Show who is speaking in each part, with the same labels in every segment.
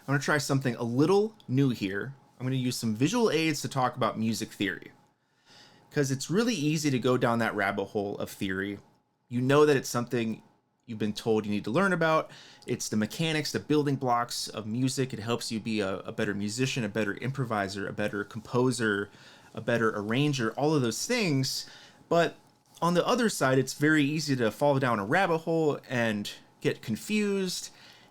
Speaker 1: I'm going to try something a little new here. I'm going to use some visual aids to talk about music theory, because it's really easy to go down that rabbit hole of theory. You know that it's something you've been told you need to learn about. It's the mechanics, the building blocks of music. It helps you be a better musician, a better improviser, a better composer, a better arranger, all of those things. But on the other side, it's very easy to fall down a rabbit hole and get confused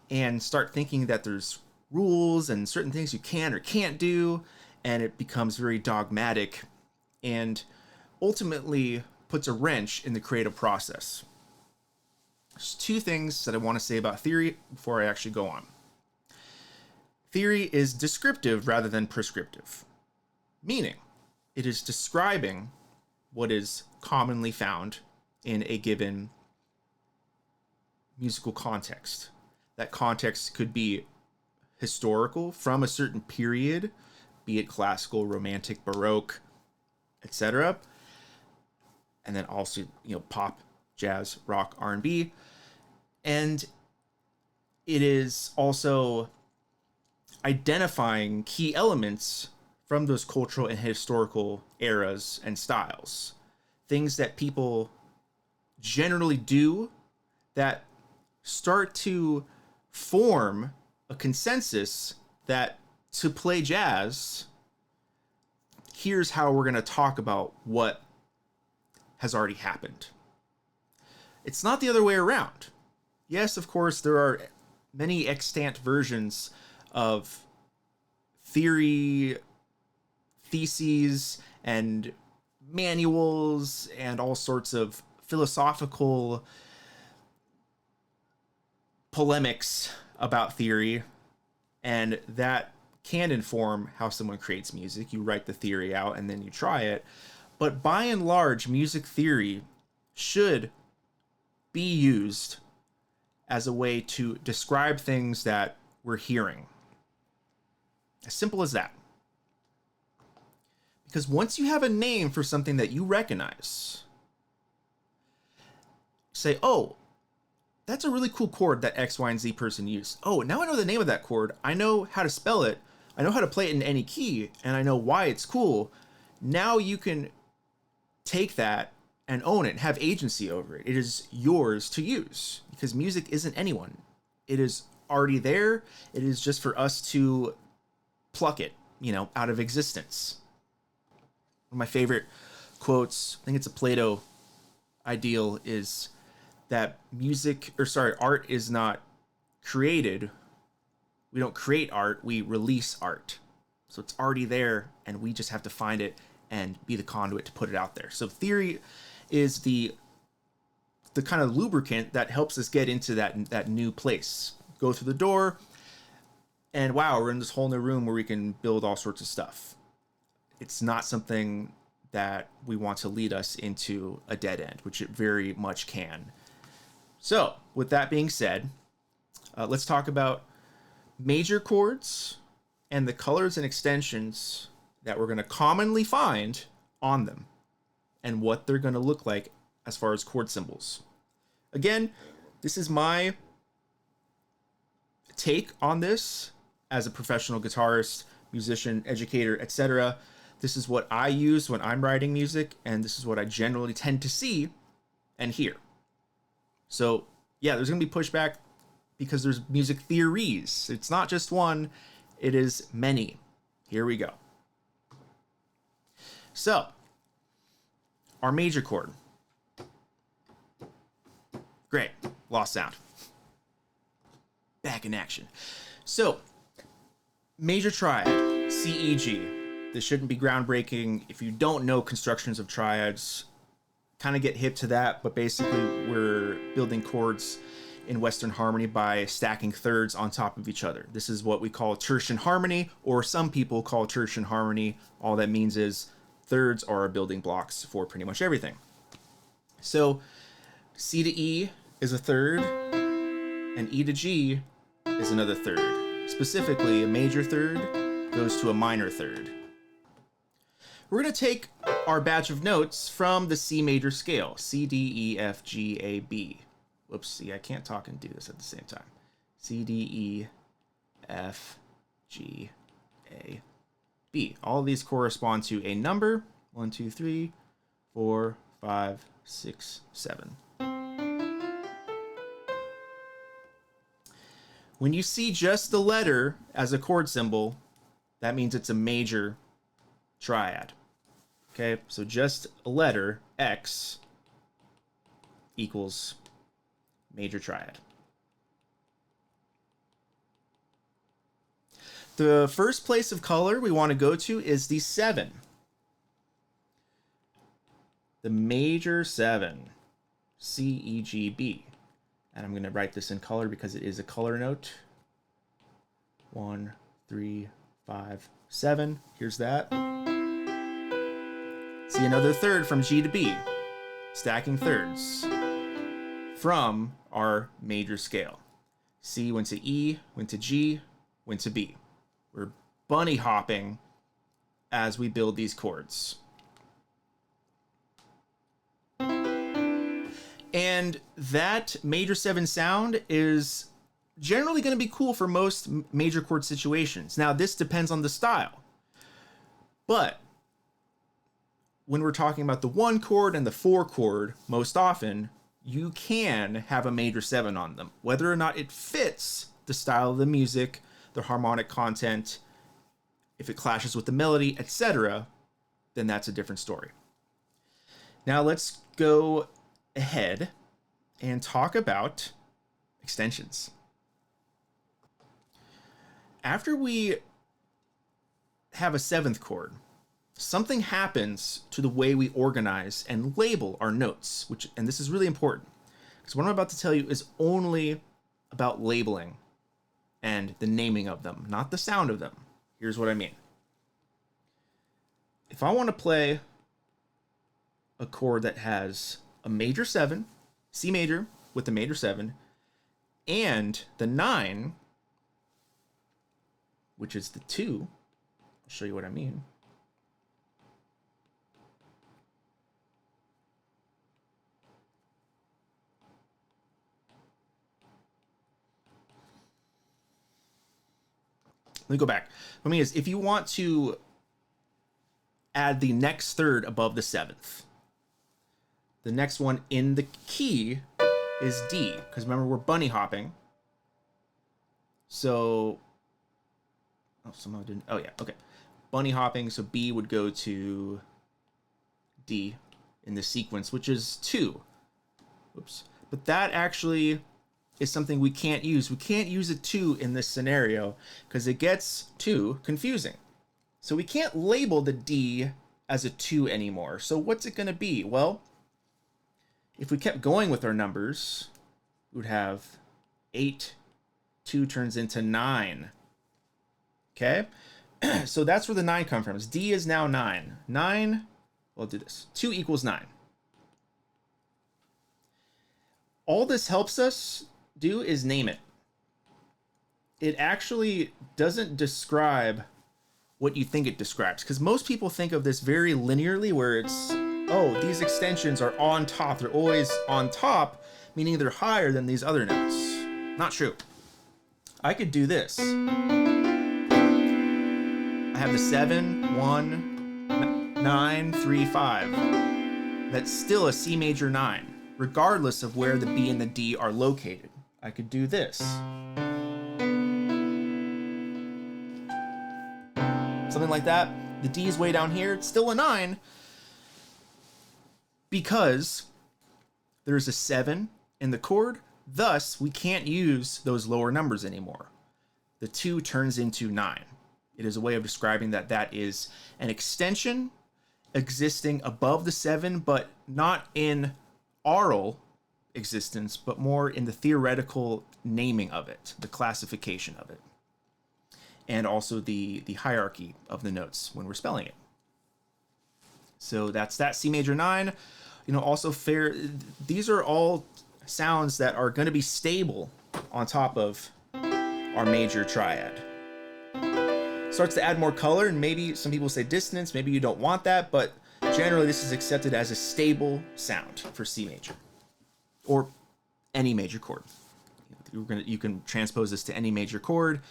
Speaker 1: and start thinking that there's rules and certain things you can or can't do, and it becomes very dogmatic and ultimately puts a wrench in the creative process. There's two things that I want to say about theory before I actually go on. Theory is descriptive rather than prescriptive, meaning it is describing what is commonly found in a given musical context. That context could be historical, from a certain period, be it classical, romantic, baroque, etc. And then also, pop, jazz, rock, R&B. And it is also identifying key elements from those cultural and historical eras and styles. Things that people generally do that start to form a consensus that to play jazz, here's how we're going to talk about what has already happened. It's not the other way around. Yes, of course, there are many extant versions of theory, theses, and manuals, and all sorts of philosophical polemics about theory, and that can inform how someone creates music. You write the theory out and then you try it. But by and large, music theory should be used as a way to describe things that we're hearing. As simple as that. Because once you have a name for something that you recognize, say, oh, that's a really cool chord that X, Y, and Z person used. Oh, now I know the name of that chord. I know how to spell it. I know how to play it in any key, and I know why it's cool. Now you can take that and own it, have agency over it. It is yours to use, because music isn't anyone. It is already there. It is just for us to pluck it, out of existence. One of my favorite quotes, I think it's a Plato ideal, is that art is not created. We don't create art, we release art. So it's already there, and we just have to find it and be the conduit to put it out there. So theory is the kind of lubricant that helps us get into that new place. Go through the door, and wow, we're in this whole new room where we can build all sorts of stuff. It's not something that we want to lead us into a dead end, which it very much can. So, with that being said, let's talk about major chords and the colors and extensions that we're going to commonly find on them and what they're going to look like as far as chord symbols. Again, this is my take on this as a professional guitarist, musician, educator, etc. This is what I use when I'm writing music, and this is what I generally tend to see and hear. So, yeah, there's going to be pushback because there's music theories. It's not just one, it is many. Here we go. So, our major chord. Great, lost sound. Back in action. So, major triad, C, E, G. This shouldn't be groundbreaking. If you don't know constructions of triads, kind of get hip to that, but basically we're building chords in Western harmony by stacking thirds on top of each other. This is what we call tertian harmony, or some people call tertian harmony. All that means is thirds are building blocks for pretty much everything. So C to E is a third, and E to G is another third. Specifically, a major third goes to a minor third. We're going to take our batch of notes from the C major scale. C, D, E, F, G, A, B. Whoops, see, I can't talk and do this at the same time. C, D, E, F, G, A, B. All of these correspond to a number. 1, 2, 3, 4, 5, 6, 7. When you see just the letter as a chord symbol, that means it's a major triad. Okay, so just a letter, X, equals major triad. The first place of color we want to go to is the 7. The major 7, C, E, G, B. And I'm going to write this in color because it is a color note. 1, 3, 5, 7. Here's that. See another third from G to B. Stacking thirds from our major scale. C went to E, went to G, went to B. We're bunny hopping as we build these chords. And that major 7 sound is generally going to be cool for most major chord situations. Now, this depends on the style. But when we're talking about the 1 chord and the 4 chord, most often, you can have a major 7 on them. Whether or not it fits the style of the music, the harmonic content, if it clashes with the melody, etc., then that's a different story. Now let's go ahead and talk about extensions. After we have a 7th chord, something happens to the way we organize and label our notes, and this is really important, because what I'm about to tell you is only about labeling and the naming of them, not the sound of them. Here's what I mean. If I want to play a chord that has a major 7, C major with the major 7, and the 9, which is the 2, I'll show you what I mean. Let me go back. What I mean is, if you want to add the next third above the 7th, the next one in the key is D, because remember, we're bunny hopping. So, somehow didn't, okay. Bunny hopping, so B would go to D in the sequence, which is 2. Oops. But that actually is something we can't use. We can't use a 2 in this scenario because it gets too confusing. So we can't label the D as a 2 anymore. So what's it going to be? Well, if we kept going with our numbers, we would have 8, 2 turns into 9. Okay? So that's where the 9 comes from. D is now 9. 9, we'll do this. 2 equals 9. All this helps us do is name it. It actually doesn't describe what you think it describes, because most people think of this very linearly, where it's, oh, these extensions are on top. They're always on top, meaning they're higher than these other notes. Not true. I could do this. I have the 7, 1, 9, 3, 5. That's still a C major 9, regardless of where the B and the D are located. I could do this. Something like that. The D is way down here. It's still a 9 because there's a 7 in the chord. Thus, we can't use those lower numbers anymore. The 2 turns into 9. It is a way of describing that that is an extension existing above the 7, but not in aural existence, but more in the theoretical naming of it, the classification of it, and also the hierarchy of the notes when we're spelling it. So that's that C major 9. Also these are all sounds that are going to be stable on top of our major triad. Starts to add more color, and maybe some people say dissonance, maybe you don't want that, but generally this is accepted as a stable sound for C major or any major chord. You can transpose this to any major chord,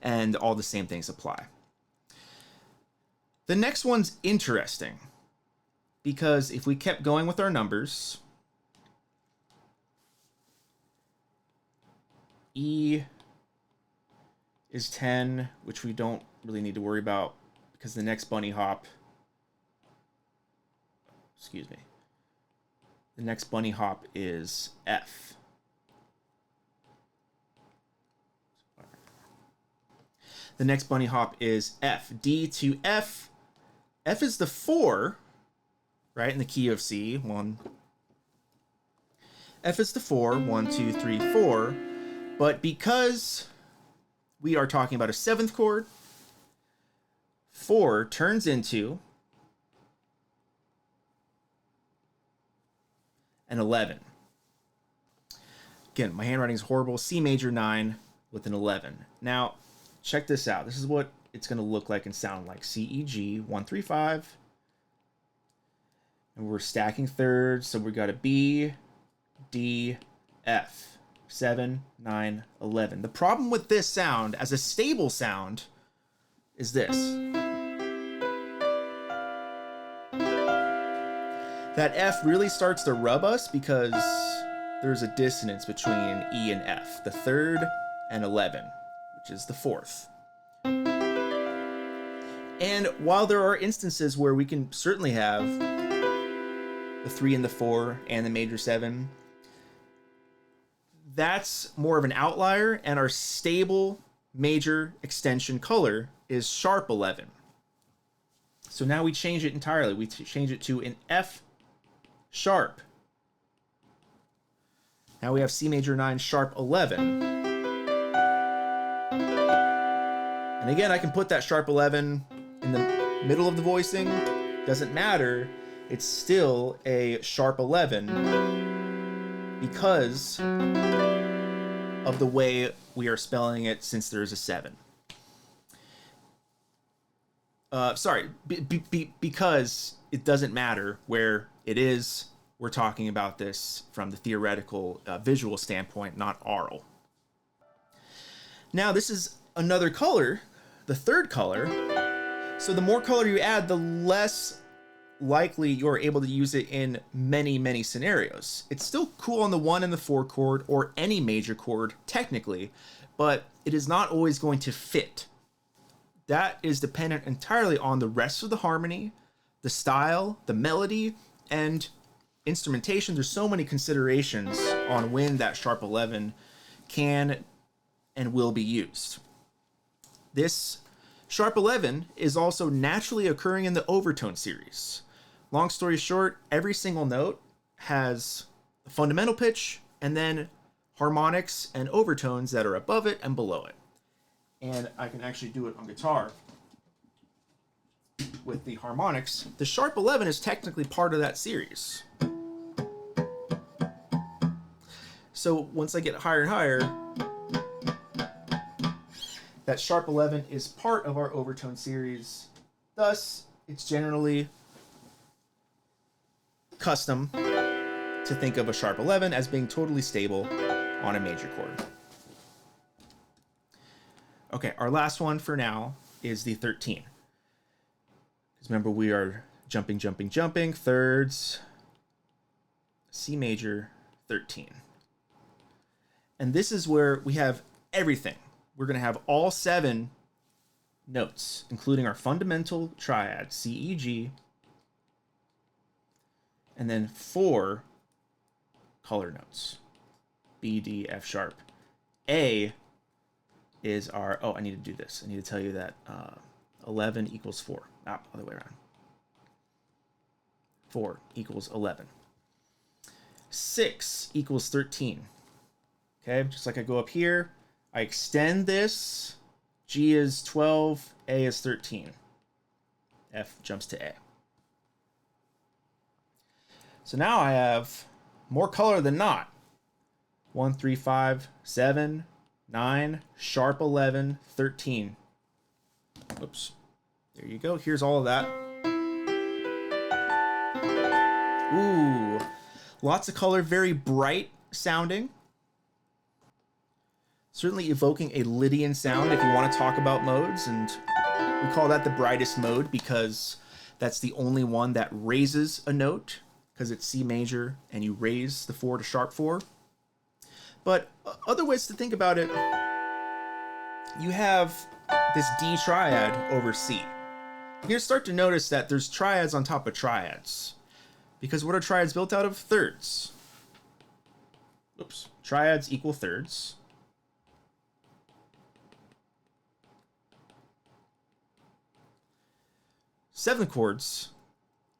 Speaker 1: and all the same things apply. The next one's interesting because if we kept going with our numbers, E is 10, which we don't really need to worry about because the next bunny hop, excuse me, the next bunny hop is F. The next bunny hop is F. D to F. F is the 4, right, in the key of C. 1. F is the 4. 1, 2, 3, 4. But because we are talking about a 7th chord, 4 turns into an 11. Again, my handwriting is horrible. C major 9 with an 11. Now, check this out. This is what it's going to look like and sound like. C, E, G, 1, 3, 5. And we're stacking thirds. So we got a B, D, F. 7, 9, 11. The problem with this sound as a stable sound is this. That F really starts to rub us because there's a dissonance between E and F, the 3rd and 11, which is the 4th. And while there are instances where we can certainly have the 3 and the 4 and the major 7, that's more of an outlier, and our stable major extension color is sharp 11. So now we change it entirely. We change it to an F sharp. Now we have C major 9 sharp 11. And again, I can put that sharp 11 in the middle of the voicing. Doesn't matter. It's still a sharp 11 because of the way we are spelling it since there's a 7. Because it doesn't matter where it is. We're talking about this from the theoretical visual standpoint, not aural. Now this is another color, the 3rd color. So the more color you add, the less likely you're able to use it in many scenarios. It's still cool on the 1 and the 4 chord or any major chord technically, but it is not always going to fit. That is dependent entirely on the rest of the harmony, the style, the melody, and instrumentation. There's so many considerations on when that sharp 11 can and will be used. This sharp 11 is also naturally occurring in the overtone series. Long story short, every single note has a fundamental pitch and then harmonics and overtones that are above it and below it. And I can actually do it on guitar with the harmonics. The sharp 11 is technically part of that series. So once I get higher and higher, that sharp 11 is part of our overtone series. Thus, it's generally custom to think of a sharp 11 as being totally stable on a major chord. Okay, our last one for now is the 13. Because remember, we are jumping, thirds, C major, 13. And this is where we have everything. We're going to have all 7 notes, including our fundamental triad, C, E, G, and then 4 color notes, B, D, F sharp. A is our, I need to do this. I need to tell you that 11 equals 4. Other way around. 4 equals 11. 6 equals 13. Okay, just like I go up here, I extend this. G is 12, A is 13. F jumps to A. So now I have more color than not. 1, 3, 5, 7, 9, sharp 11, 13. Oops. There you go. Here's all of that. Ooh. Lots of color, very bright sounding. Certainly evoking a Lydian sound if you want to talk about modes, and we call that the brightest mode because that's the only one that raises a note, because it's C major and you raise the 4 to sharp 4. But other ways to think about it, you have this D triad over C. You're going to start to notice that there's triads on top of triads. Because what are triads built out of? Thirds. Oops. Triads equal thirds. Seventh chords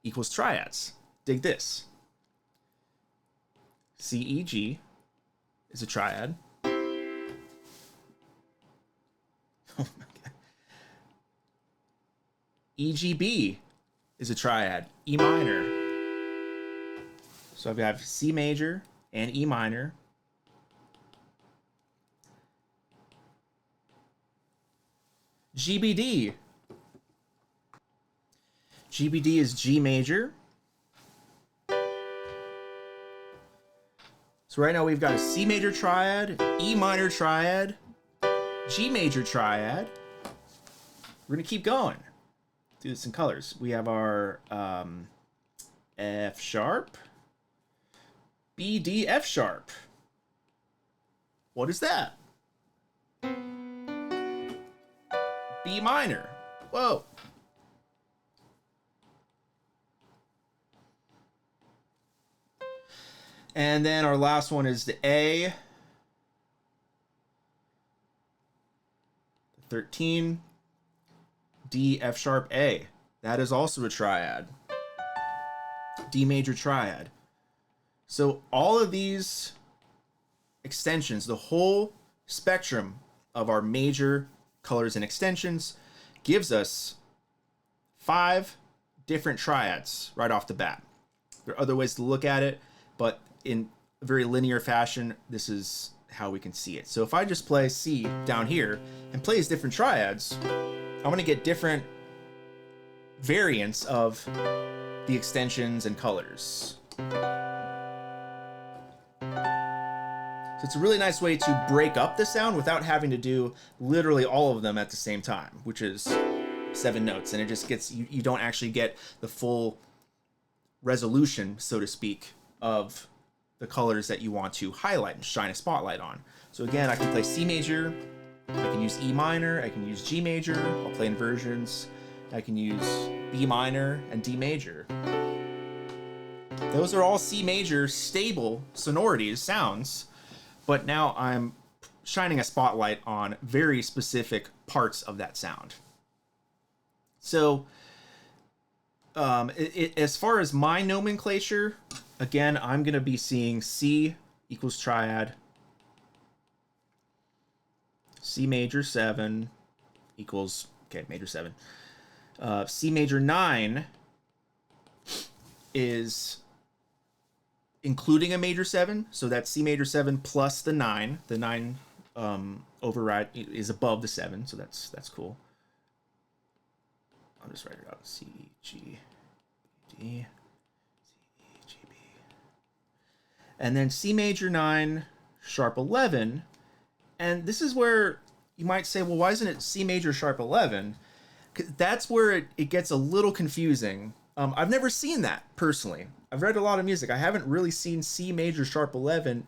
Speaker 1: equals triads. Dig this. C, E, G is a triad. Oh my God. E, G, B is a triad. E minor. So I have C major and E minor. GBD. GBD is G major. So right now we've got a C major triad, E minor triad, G major triad. We're going to keep going. Do this in colors. We have our F sharp, B, D, F sharp. What is that? B minor. Whoa. And then our last one is the A. 13. D, F sharp, A. That is also a triad. D major triad. So all of these extensions, the whole spectrum of our major colors and extensions, gives us 5 different triads right off the bat. There are other ways to look at it, but in a very linear fashion, this is how we can see it. So if I just play C down here and plays different triads, I'm going to get different variants of the extensions and colors. So it's a really nice way to break up the sound without having to do literally all of them at the same time, which is 7 notes. And it just gets, you don't actually get the full resolution, so to speak, of the colors that you want to highlight and shine a spotlight on. So again, I can play C major, I can use E minor, I can use G major, I'll play inversions, I can use B minor and D major. Those are all C major stable sonorities, sounds, but now I'm shining a spotlight on very specific parts of that sound. So as far as my nomenclature, again, I'm going to be seeing C equals triad, C major 7 equals, okay, major 7. C major 9 is including a major 7, so that's C major 7 plus the 9. The 9 override is above the 7, so that's cool. I'll just write it out. C, G, D, C, E, G, B. And then C major 9, sharp 11. And this is where you might say, well, why isn't it C major sharp 11? 'Cause that's where it gets a little confusing. I've never seen that, personally. I've read a lot of music. I haven't really seen C major sharp 11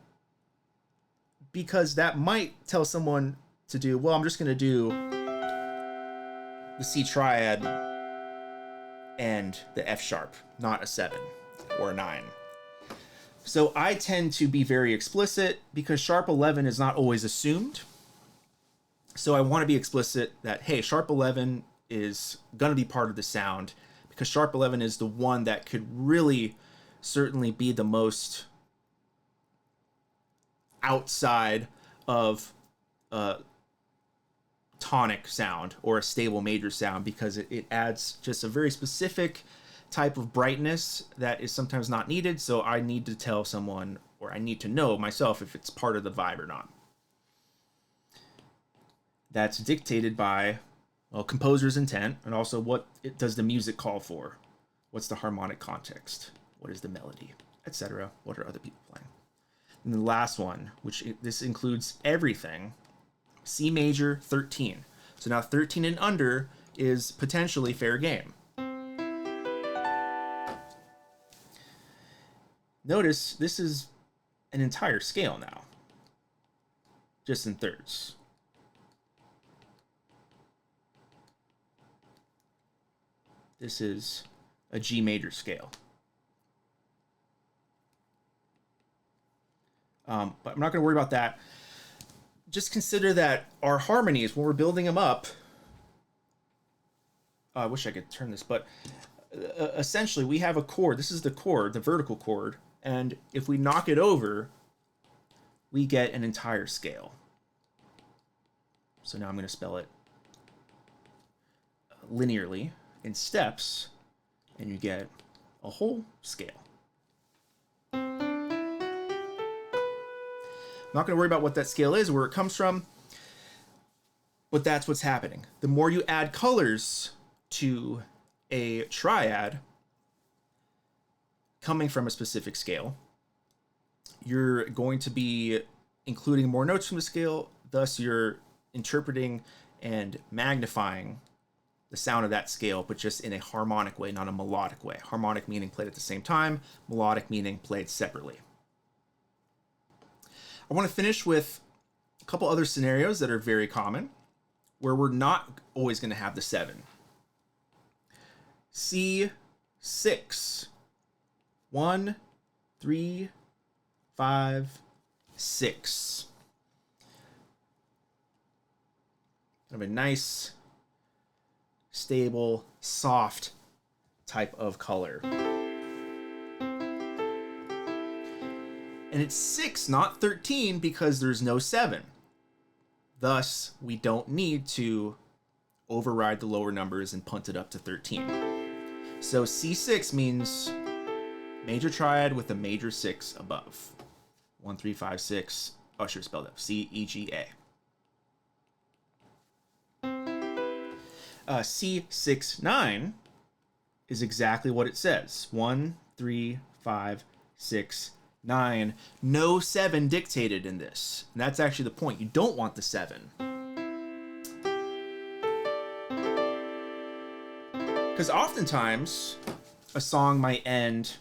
Speaker 1: because that might tell someone to do, well, I'm just going to do the C triad and the F sharp, not a 7 or a 9. So I tend to be very explicit because sharp 11 is not always assumed. So I want to be explicit that, hey, sharp 11 is going to be part of the sound because sharp 11 is the one that could really certainly be the most outside of a tonic sound or a stable major sound because it adds just a very specific type of brightness that is sometimes not needed. So I need to tell someone, or I need to know myself if it's part of the vibe or not. That's dictated by, well, composer's intent, and also what does the music call for? What's the harmonic context? What is the melody, etc.? What are other people playing? And the last one, this includes everything, C major, 13. So now 13 and under is potentially fair game. Notice this is an entire scale now, just in thirds. This is a G major scale. But I'm not going to worry about that. Just consider that our harmonies, when we're building them up, I wish I could turn this, but essentially we have a chord. This is the chord, the vertical chord. And if we knock it over, we get an entire scale. So now I'm going to spell it linearly in steps, and you get a whole scale. I'm not going to worry about what that scale is, where it comes from, but that's what's happening. The more you add colors to a triad coming from a specific scale, you're going to be including more notes from the scale, thus you're interpreting and magnifying the sound of that scale, but just in a harmonic way, not a melodic way. Harmonic meaning played at the same time, melodic meaning played separately. I want to finish with a couple other scenarios that are very common, where we're not always going to have the 7. C6. 1, 3, 5, 6. Kind of a nice, stable, soft type of color. And it's 6, not 13, because there's no 7. Thus, we don't need to override the lower numbers and punt it up to 13. So C6 means major triad with a major 6 above. 1, 3, 5, 6. Oh, sure, spelled out. C, E, G, A. C6, 9 is exactly what it says. 1, 3, 5, 6, 9. No 7 dictated in this. And that's actually the point. You don't want the 7. Because oftentimes, a song might end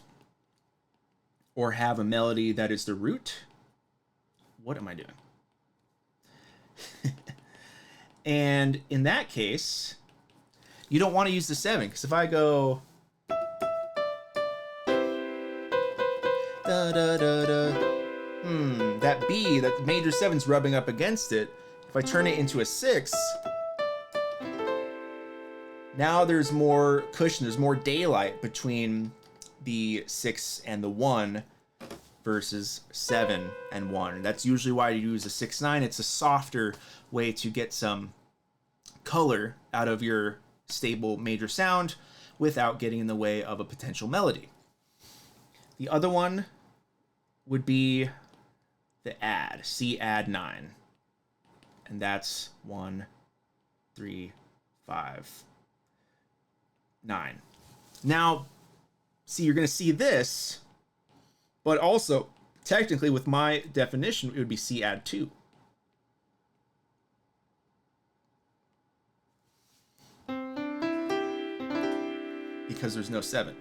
Speaker 1: or have a melody that is the root. What am I doing? And in that case, you don't want to use the 7, because if I go da da da da, that B, that major 7's rubbing up against it. If I turn it into a 6, now there's more cushion, there's more daylight between the 6 and the 1 versus 7 and 1. And that's usually why you use a 6/9. It's a softer way to get some color out of your stable major sound without getting in the way of a potential melody. The other one would be the add, C add 9. And that's 1, 3, 5, 9. Now, see, you're going to see this, but also, technically, with my definition, it would be C add 2. Because there's no 7.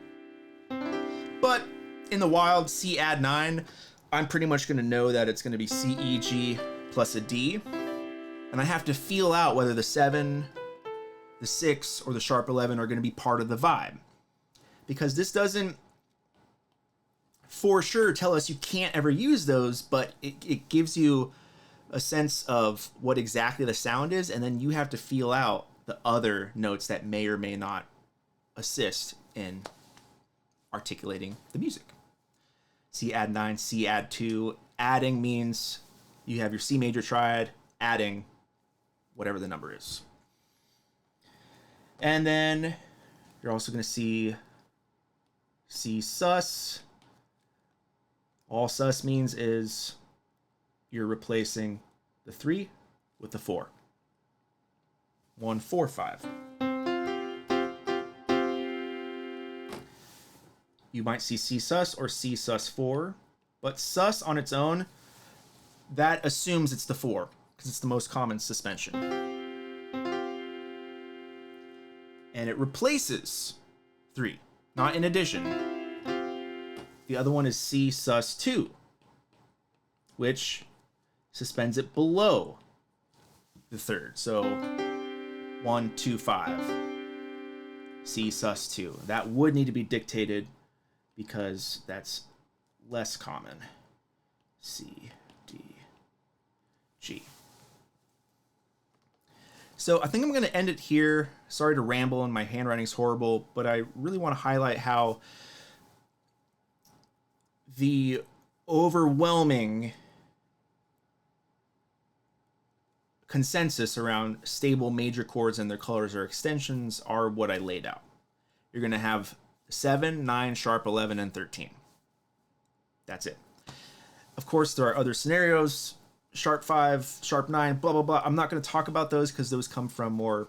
Speaker 1: But in the wild, C add 9, I'm pretty much going to know that it's going to be C, E, G plus a D. And I have to feel out whether the 7, the 6, or the sharp 11 are going to be part of the vibe. Because this doesn't for sure tell us you can't ever use those, but it gives you a sense of what exactly the sound is, and then you have to feel out the other notes that may or may not assist in articulating the music. C add 9, C add 2. Adding means you have your C major triad, adding whatever the number is. And then you're also going to see C sus. All sus means is you're replacing the 3 with the 4. 1, 4, 5. You might see C sus or C sus 4, but sus on its own, that assumes it's the 4, because it's the most common suspension. And it replaces 3, not in addition. The other one is C sus2, which suspends it below the 3rd. So 1, 2, 5. C sus2. That would need to be dictated because that's less common. C, D, G. So I think I'm going to end it here. Sorry to ramble and my handwriting's horrible, but I really want to highlight how the overwhelming consensus around stable major chords and their colors or extensions are what I laid out. You're going to have 7, 9, sharp 11, and 13. That's it. Of course, there are other scenarios. Sharp 5, sharp 9, blah, blah, blah. I'm not going to talk about those because those come from more...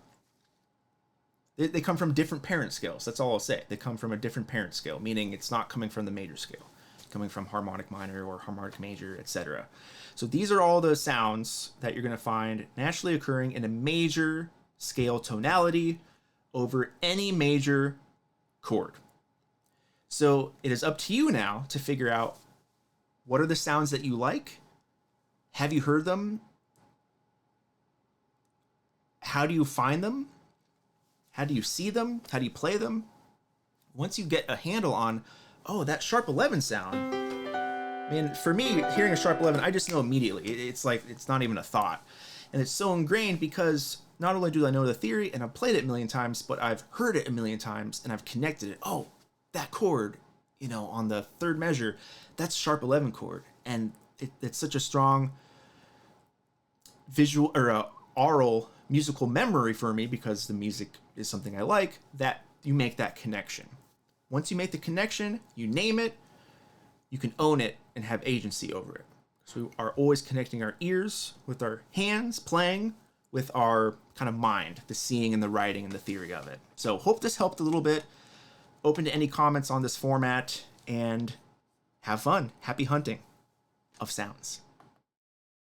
Speaker 1: They come from different parent scales. That's all I'll say. They come from a different parent scale, meaning it's not coming from the major scale. It's coming from harmonic minor or harmonic major, etc. So these are all the sounds that you're going to find naturally occurring in a major scale tonality over any major chord. So it is up to you now to figure out what are the sounds that you like. Have you heard them? How do you find them? How do you see them? How do you play them? Once you get a handle on, oh, that sharp 11 sound. I mean, for me, hearing a sharp 11, I just know immediately. It's like, it's not even a thought. And it's so ingrained because not only do I know the theory and I've played it a million times, but I've heard it a million times and I've connected it. Oh, that chord, you know, on the 3rd measure, that's sharp 11 chord. And it's such a strong visual or aural musical memory for me because the music is something I like, that you make that connection. Once you make the connection, you name it, you can own it and have agency over it. So we are always connecting our ears with our hands, playing with our kind of mind, the seeing and the writing and the theory of it. So hope this helped a little bit. Open to any comments on this format and have fun. Happy hunting of sounds.